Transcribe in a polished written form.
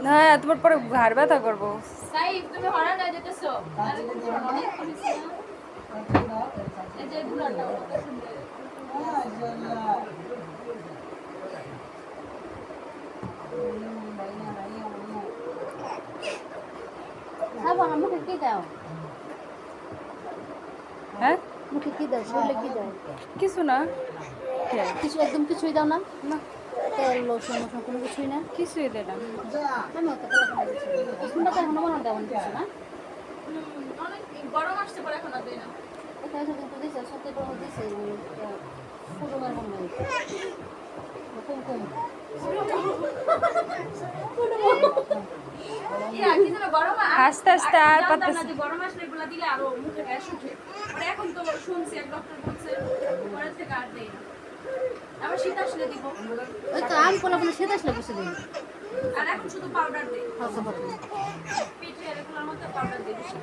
হ্যাঁ তোমার পরে ঘাড় ব্যথা করবো। তুমি হরা না যেতেছো এই যে গুলাটা মুখে কি দাও? হ্যাঁ মুখে কি দাও? শরীরে কি দাও? কিছু না। কিছু একদম কিছুই দাও না? না তেল লোশন মোশন কোনো কিছুই না? কিছুই দে না। আমি অত তেল খাই দিচ্ছি কোনটা তো এখনো মনে দেওয়া কিছু না? অনেক গরম আসতে পারে এখন আর দেয় না। এটা এসে কিন্তু দিছে সত্যি গরম দিছে কুটুমের মনে হয় কুমকুম আস্তে আস্তে আর পারতেছি। গরম আসলে এগুলা দিলে আরো মুখে র্যাশ উঠে আর এখন তো শুনছি এক ডক্টর বলছে পরের থেকে আর দেই না আবার শীত আসলে দিব ওই তো আম কোলা বলে শীত আসলে বসে দিই আর এখন শুধু পাউডার দেই হালকা পাতলা পিঠে এগুলোর মধ্যে পাউডার দেই বেশি